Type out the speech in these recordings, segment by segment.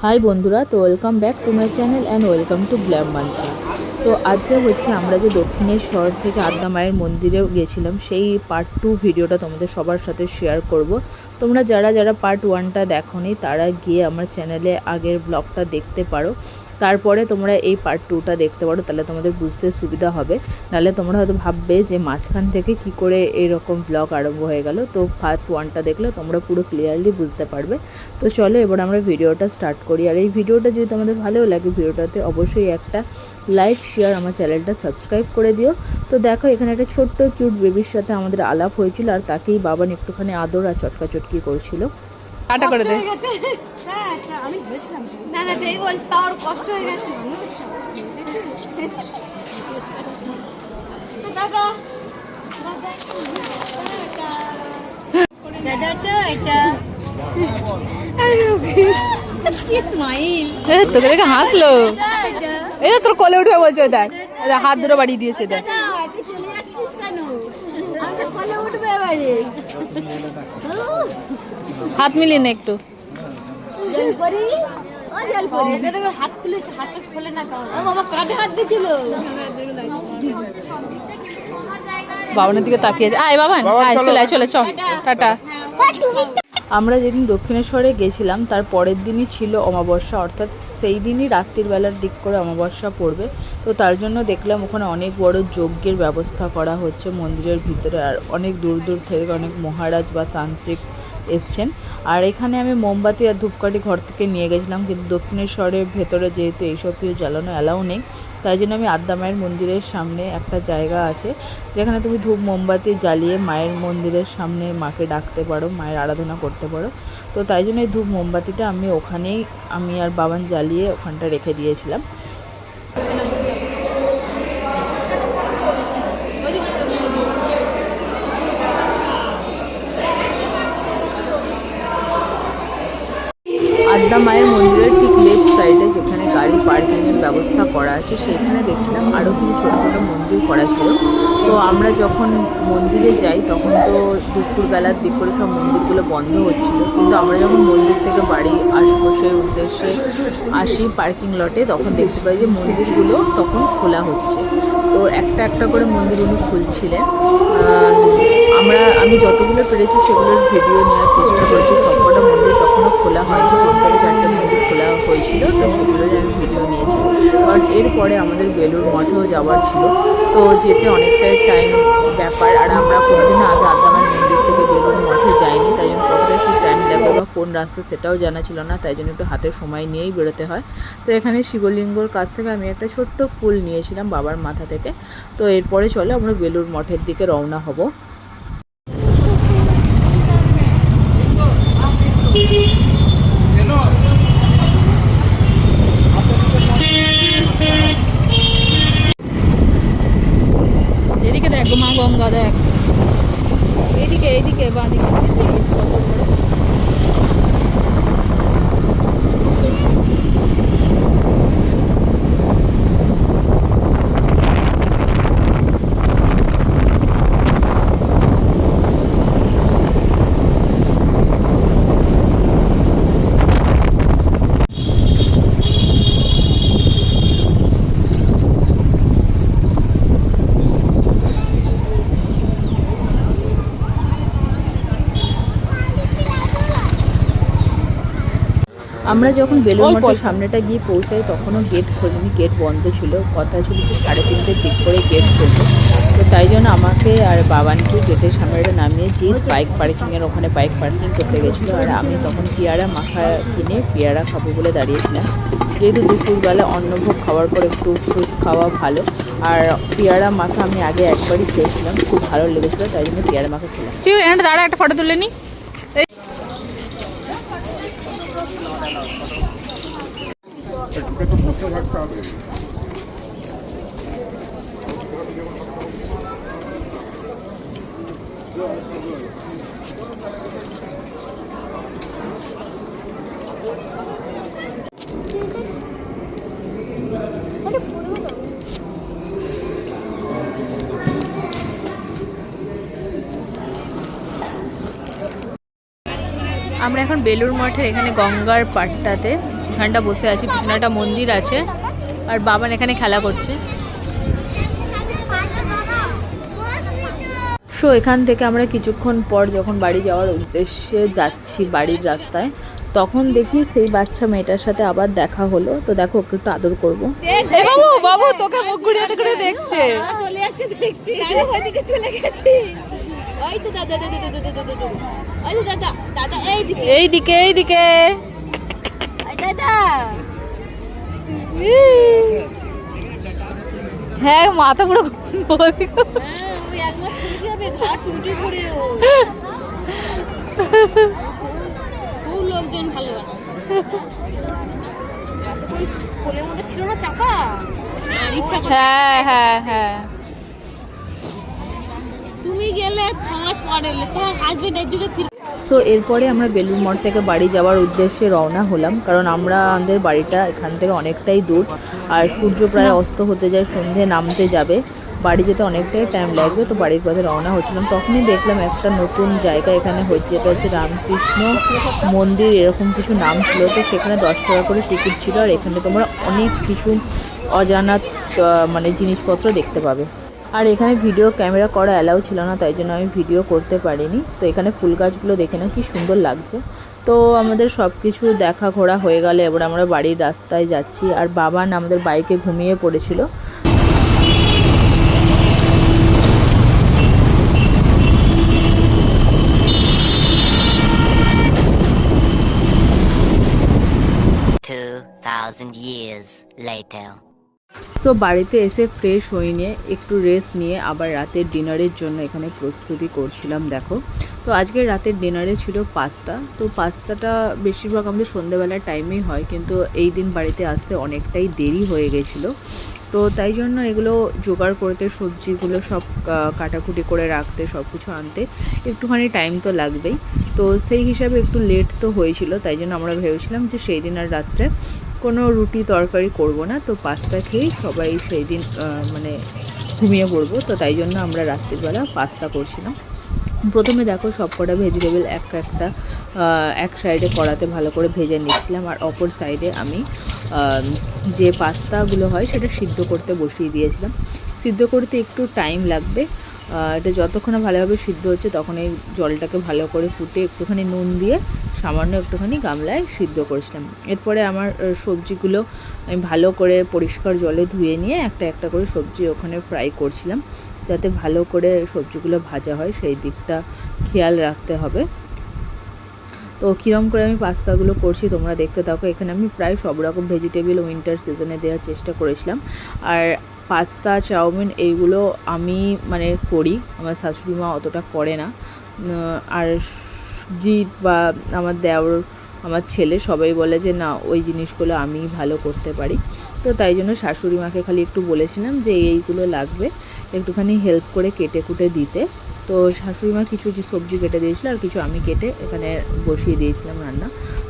High বন্ধুরা, তো welcome back to my channel and welcome to glam mantra. তো আজকে হচ্ছে আমরা যে দক্ষিণেশ্বর থেকে আদ্যা মায়ের মন্দিরে গেছিলাম সেই পার্ট 2 ভিডিওটা তোমাদের সবার সাথে শেয়ার করব। তোমরা যারা যারা পার্ট 1টা দেখোনি তারা গিয়ে আমার চ্যানেলে আগের ব্লগটা দেখতে পারো, তারপরে তোমরা এই পার্ট 2টা দেখতে পারো, তাহলে তোমাদের বুঝতে সুবিধা হবে। নাহলে তোমরা হয়তো ভাববে যে মাঝখান থেকে কি করে এইরকম ব্লগ আরম্ভ হয়ে গেল। তো পার্ট 1টা দেখলে তোমরা পুরো ক্লিয়ারলি বুঝতে পারবে। তো চলো এবার আমরা ভিডিওটা স্টার্ট করি। আর এই ভিডিওটা যদি তোমাদের ভালো লাগে, ভিডিওটাতে অবশ্যই একটা লাইক শেয়ার, আমার চ্যানেলটা সাবস্ক্রাইব করে দিও। তো দেখো এখানে একটা ছোট্ট কিউট বেবির সাথে আমাদের আলাপ হয়েছিল, আর তাকেই বাবান একটুখানি আদর আর চটকা চটকি করছিল। টাটা করে দে। তোকে দেখে হাসলো, এই তোর কোলে উঠবে বলছো, দেখ হাত ধরে বাড়িয়ে দিয়েছে, দেখ হাত মিলিয়ে নে একটু। বাবানের দিকে তাকিয়েছে। আয় বাবান, চলে চলে চ, টাটা। আমরা যেদিন দক্ষিণেশ্বরে গেছিলাম তার পরের দিনই ছিল অমাবস্যা, অর্থাৎ সেই দিনই রাত্রির বেলার দিক করে অমাবস্যা পড়বে। তো তার জন্য দেখলাম ওখানে অনেক বড় যজ্ঞের ব্যবস্থা করা হচ্ছে মন্দিরের ভিতরে, আর অনেক দূর দূর থেকে অনেক মহারাজ বা তান্ত্রিক এসছেন। আর এখানে আমি মোমবাতি আর ধূপকাঠি ঘর থেকে নিয়ে গেছিলাম, কিন্তু দক্ষিণেশ্বরের ভেতরে যেহেতু এইসব কিছু জ্বালানো অ্যালাউ নেই, তাই জন্য আমি আদ্যা মায়ের মন্দিরের সামনে একটা জায়গা আছে যেখানে তুমি ধূপ মোমবাতি জ্বালিয়ে মায়ের মন্দিরের সামনে মাকে ডাকতে পারো, মায়ের আরাধনা করতে পারো। তো তাই জন্য এই ধূপ মোমবাতিটা আমি ওখানেই আমি আর বাবান জ্বালিয়ে ওখানটা রেখে দিয়েছিলাম। আদ্যা মায়ের মন্দিরের ঠিক লেফট সাইডে যেখানে গাড়ি পার্কিংয়ের ব্যবস্থা করা আছে, সেখানে দেখছিলাম আরও কিছু ছোটো ছোটো মন্দির করা ছিল। তো আমরা যখন মন্দিরে যাই তখন তো দুপুরবেলার দিক করে সব মন্দিরগুলো বন্ধ হচ্ছিল, কিন্তু আমরা যখন মন্দির থেকে বাড়ি আসবো সেই উদ্দেশ্যে আসি পার্কিং লটে, তখন দেখতে পাই যে মন্দিরগুলো তখন খোলা হচ্ছে। তো একটা একটা করে মন্দির উনি খুলছিলেন। আমি যতগুলো পেরেছি সেগুলোর ভিডিও নেওয়ার চেষ্টা করেছি। সবকটা মন্দির তখনও খোলা হয়নি, 3 থেকে 4টে মন্দির খোলা হয়েছিল, তো সেগুলোর আমি ভিডিও নিয়েছি। কারণ এরপরে আমাদের বেলুড় মঠেও যাওয়ার ছিল, তো যেতে অনেকটাই টাইম ব্যাপার। আর আমরা কোনোদিনও আগে আদ্যা মায়ের মন্দির থেকে বেলুড় মঠে যাইনি, তাই জন্য কতটা কী টাইম লাগবে বা কোন রাস্তা সেটাও জানা ছিল না, তাই জন্য একটু হাতে সময় নিয়েই বেরোতে হয়। তো এখানে শিবলিঙ্গর কাছ থেকে আমি একটা ছোট্ট ফুল নিয়েছিলাম বাবার মাথা থেকে। তো এরপরে চলে আমরা বেলুড় মঠের দিকে রওনা হব। এদিকে দেখ মা গঙ্গা, দেখ এদিকে এদিকে বাঁদিকে কত বড়। আমরা যখন বেলুড় মঠের সামনেটা গিয়ে পৌঁছাই তখনও গেট খোলেনি, গেট বন্ধ ছিল। কথা ছিল যে 3:30-র দিক করে গেট খুলবে। তো তাই জন্য আমাকে আর বাবানকে গেটের সামনেটা নামিয়ে যে বাইক পার্কিংয়ের ওখানে বাইক পার্কিং করতে গেছিলো। আর আমি তখন পেয়ারা মাখা কিনে পেয়ারা খাবো বলে দাঁড়িয়েছিলাম, যেহেতু দুপুরবেলা অন্নভোগ খাওয়ার পর একটু ফ্রুট খাওয়া ভালো। আর পেয়ারা মাখা আমি আগে একবারই খেয়েছিলাম, খুব ভালো লেগেছিলো, তাই জন্য পেয়ারা মাখা খেলাম। ঠিক এখানে দাঁড়া, একটা ফটো তুলে নি। আমরা এখন বেলুড় মঠের এখানে গঙ্গার পাড়টাতে এখানটা বসে আছি, পিছনে একটা মন্দির আছে আর বাবান এখানে খেলা করছে। সো এখান থেকে আমরা কিছুক্ষণ পর যখন বাড়ি যাওয়ার উদ্দেশ্যে যাচ্ছি বাড়ির রাস্তায়, তখন দেখি সেই বাচ্চা মেয়েটার সাথে আবার দেখা হলো। তো দেখো ওকে একটু আদর করবো। বাবু বাবু তোকে মুখ ঘুরিয়ে ঘুরিয়ে দেখছে, চলে যাচ্ছে দেখছি, ওইদিকে চলে গেছি। ওই তো দাদা দাদা দাদা দাদা দাদা, ওই তো দাদা দাদা, এইদিকে এইদিকে এইদিকে, ওই দাদা। হ্যাঁ মাথা পুরো খুব লোকজন ভালোবাসে। কোলের মধ্যে ছিল না চাপা, হ্যাঁ হ্যাঁ হ্যাঁ। তুমি গেলে 6 মাস পরে তোমার হাজবেন্ড এর যুগে। সো এরপরে আমরা বেলুড় মঠ থেকে বাড়ি যাওয়ার উদ্দেশ্যে রওনা হলাম, কারণ আমাদের বাড়িটা এখান থেকে অনেকটাই দূর আর সূর্য প্রায় অস্ত হতে যায়, সন্ধে নামতে যাবে, বাড়ি যেতে অনেকটাই টাইম লাগবে। তো বাড়ির পথে রওনা হচ্ছিলাম, তখনই দেখলাম একটা নতুন জায়গা এখানে হচ্ছে, এটা হচ্ছে রামকৃষ্ণ মন্দির এরকম কিছু নাম ছিল। তো সেখানে 10 টাকা করে টিকিট ছিল আর এখানে তোমরা অনেক কিছু অজানা মানে জিনিসপত্র দেখতে পাবে। আর এখানে ভিডিও ক্যামেরা করা অ্যালাউ ছিল না, তাই জন্য আমি ভিডিও করতে পারিনি। তো এখানে ফুল গাছগুলো দেখে নাও কি সুন্দর লাগছে। তো আমাদের সব কিছু দেখা ঘোরা হয়ে গেলে এবার আমরা বাড়ির রাস্তায় যাচ্ছি, আর বাবান আমাদের বাইকে ঘুমিয়ে পড়েছিল। সো বাড়িতে এসে ফ্রেশ হয়ে নিয়ে একটু রেস্ট নিয়ে আবার রাতের ডিনারের জন্য এখানে প্রস্তুতি করছিলাম। দেখো, তো আজকের রাতের ডিনারে ছিল পাস্তা। তো পাস্তাটা বেশিরভাগ আমাদের সন্ধ্যেবেলার টাইমেই হয়, কিন্তু এই দিন বাড়িতে আসতে অনেকটাই দেরি হয়ে গেছিলো। তো তাই জন্য এগুলো জোগাড় করতে, সবজিগুলো সব কাটাকুটি করে রাখতে, সব কিছু আনতে একটুখানি টাইম তো লাগবেই। তো সেই হিসাবে একটু লেট তো হয়েছিল, তাই জন্য আমরা ভেবেছিলাম যে সেই দিন আর রাত্রে কোনো রুটি তরকারি করব না, তো পাস্তা খেয়েই সবাই সেই দিন মানে ঘুমিয়ে পড়বো। তো তাই জন্য আমরা রাত্রিবেলা পাস্তা করছিলাম। প্রথমে দেখো সব কটা ভেজিটেবল একটা এক সাইডে কড়াতে ভালো করে ভেজে নিচ্ছিলাম, আর অপর সাইডে আমি যে পাস্তাগুলো হয় সেটা সিদ্ধ করতে বসিয়ে দিয়েছিলাম। সিদ্ধ করতে একটু টাইম লাগবে, এটা যতক্ষণ না ভালোভাবে সিদ্ধ হচ্ছে তখন এই জলটাকে ভালো করে ফুটে একটুখানি নুন দিয়ে সামান্য একটুখানি গামলায় সিদ্ধ করেছিলাম। এরপরে আমার সবজিগুলো আমি ভালো করে পরিষ্কার জলে ধুয়ে নিয়ে একটা একটা করে সবজি ওখানে ফ্রাই করছিলাম, যাতে ভালো করে সবজিগুলো ভাজা হয় সেই দিকটা খেয়াল রাখতে হবে। তো কীরকম করে আমি পাস্তাগুলো করছি তোমরা দেখতে থাকো। এখানে আমি প্রায় সব রকম ভেজিটেবল উইন্টার সিজনে দেওয়ার চেষ্টা করেছিলাম। আর পাস্তা, চাউমিন এইগুলো আমি মানে করি, আমার শাশুড়ি মা অতটা করে না। আর জিৎ বা আমার দেওর, আমার ছেলে সবাই বলে যে না ওই জিনিসগুলো আমি ভালো করতে পারি। তো তাই জন্য শাশুড়ি মাকে খালি একটু বলেছিলাম যে এইগুলো লাগবে, একটুখানি হেল্প করে কেটে কুটে দিতে। তো শাশুড়ি মা কিছু সবজি কেটে দিয়েছিলো আর কিছু আমি কেটে এখানে বসিয়ে দিয়েছিলাম রান্না।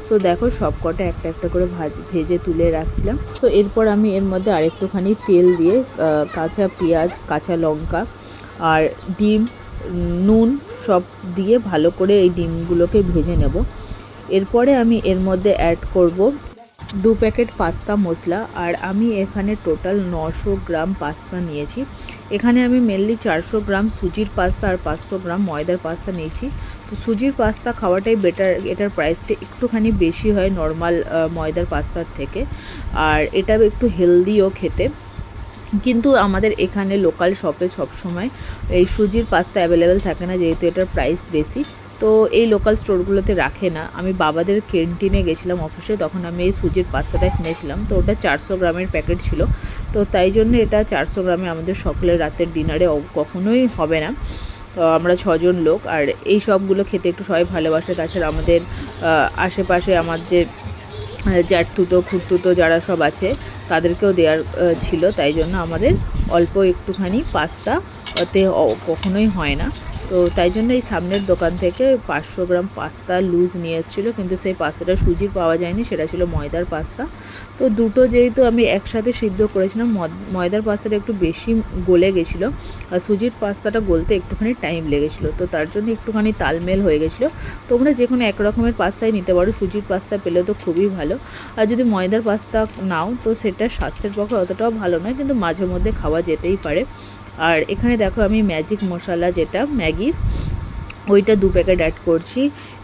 সো দেখো সব কটা একটা একটা করে ভেজে তুলে রাখছিলাম। সো এরপর আমি এর মধ্যে আরেকটুখানি তেল দিয়ে কাঁচা পেঁয়াজ, কাঁচা লঙ্কা আর ডিম, নুন সব দিয়ে ভালো করে এই ডিমগুলোকে ভেজে নেব। এরপরে আমি এর মধ্যে অ্যাড করব 2 প্যাকেট পাস্তা মশলা, আর আমি এখানে টোটাল 900 গ্রাম পাস্তা নিয়েছি। এখানে আমি মেনলি 400 গ্রাম সুজির পাস্তা আর 500 গ্রাম ময়দার পাস্তা নিয়েছি। তো সুজির পাস্তা খাওয়াটাই বেটার, এটার প্রাইসটা একটুখানি বেশি হয় নর্মাল ময়দার পাস্তার থেকে, আর এটা একটু হেলদিও খেতে। কিন্তু আমাদের এখানে লোকাল শপে সবসময় এই সুজির পাস্তা অ্যাভেলেবেল থাকে না, যেহেতু এটার প্রাইস বেশি। তো এই লোকাল স্টোরগুলোতে রাখে না। আমি বাবাদের ক্যান্টিনে গেছিলাম অফিসে, তখন আমি এই সুজির পাস্তাটা কিনেছিলাম। তো ওটা 400 গ্রামের প্যাকেট ছিল। তো তাই জন্য এটা 400 গ্রামে আমাদের সকলের রাতের ডিনারে কখনোই হবে না। আমরা 6 জন লোক, আর এই সবগুলো খেতে একটু সবাই ভালোবাসে। তাছাড়া আমাদের আশেপাশে আমার যে জ্যাঠতুতো খুড়তুতো যারা সব আছে তাদেরকেও দেওয়ার ছিল, তাই জন্য আমাদের অল্প একটুখানি পাস্তা ওতে কখনোই হয় না। তো তাই জন্য এই সামনের দোকান থেকে 500 গ্রাম পাস্তা লুজ নিয়ে এসেছিলো, কিন্তু সেই পাস্তাটা সুজির পাওয়া যায়নি, সেটা ছিল ময়দার পাস্তা। তো দুটো যেহেতু আমি একসাথে সিদ্ধ করেছিলাম, ময়দার পাস্তাটা একটু বেশি গলে গেছিলো আর সুজির পাস্তাটা গলতে একটুখানি টাইম লেগেছিলো, তো তার জন্য একটুখানি তালমেল হয়ে গেছিলো। তোমরা যে কোনো এক রকমের পাস্তাই নিতে পারো, সুজির পাস্তা পেলে তো খুবই ভালো। আর যদি ময়দার পাস্তা নাও তো সেটা স্বাস্থ্যের পক্ষে অতটাও ভালো নয়, কিন্তু মাঝে মধ্যে খাওয়া যেতেই পারে। আর এখানে দেখো আমি ম্যাজিক মশলা যেটা ম্যাগির, ওইটা 2 প্যাকেট অ্যাড করছি।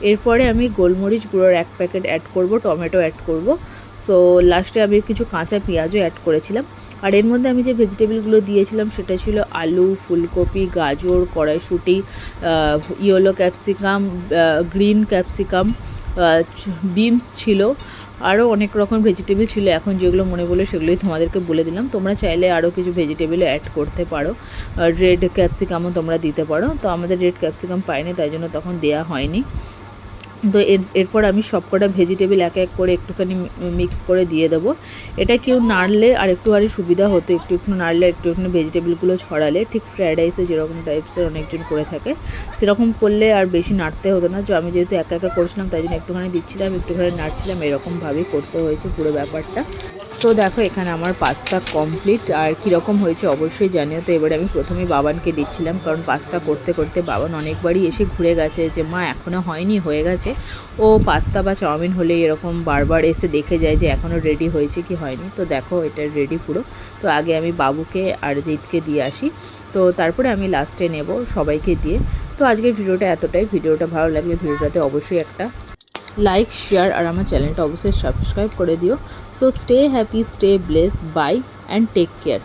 এরপরে আমি গোলমরিচ গুঁড়োর 1 প্যাকেট অ্যাড করব, টমেটো অ্যাড করব। সো লাস্টে আমি কিছু কাঁচা পেঁয়াজও অ্যাড করেছিলাম। আর এর মধ্যে আমি যে ভেজিটেবলগুলো দিয়েছিলাম সেটা ছিল আলু, ফুলকপি, গাজর, কড়াইশুঁটি, yellow capsicum, green capsicum, beans ছিল, আরও অনেক রকম ভেজিটেবল ছিল। এখন যেগুলো মনে পড়লো সেগুলোই তোমাদেরকে বলে দিলাম। তোমরা চাইলে আরও কিছু ভেজিটেবলও অ্যাড করতে পারো, রেড ক্যাপসিকামও তোমরা দিতে পারো। তো আমাদের রেড ক্যাপসিকাম পাইনি, তাই জন্য তখন দেয়া হয়নি। তো এরপর আমি সবকটা ভেজিটেবল এক এক করে একটুখানি মিক্স করে দিয়ে দেবো। এটা কেউ নাড়লে আর একটুখানি সুবিধা হতো, একটু নাড়লে একটুখানি ভেজিটেবলগুলো ছড়ালে, ঠিক ফ্রায়েড রাইসে যেরকম টাইপসের অনেকজন করে থাকে সেরকম করলে আর বেশি নাড়তে হতো না। তো আমি যেহেতু একা একা করছিলাম তাই জন্য একটুখানি দিচ্ছিলাম, একটুখানি নাড়ছিলাম, এরকমভাবেই করতে হয়েছে পুরো ব্যাপারটা। তো দেখো এখানে আমার পাস্তা কমপ্লিট। আর কীরকম হয়েছে অবশ্যই জানিও। তো এবারে আমি প্রথমেই বাবানকে দিচ্ছিলাম, কারণ পাস্তা করতে করতে বাবান অনেকবারই এসে ঘুরে গেছে যে মা এখনও হয়নি, হয়ে গেছে। ও পাস্তা বা চাউমিন হলে এরকম বারবার এসে দেখে যায় যে এখনও রেডি হয়েছে কি হয়নি। তো দেখো এটা রেডি পুরো। তো আগে আমি বাবুকে আর জিতকে দিয়ে আসি, তো তারপরে আমি লাস্টে নেব সবাইকে দিয়ে। তো আজকের ভিডিওটা এতটাই। ভিডিওটা ভালো লাগলে ভিডিওটাতে অবশ্যই একটা লাইক, শেয়ার আর আমার চ্যানেলটা অবশ্যই সাবস্ক্রাইব করে দিও। So stay happy, stay bless, bye and take care.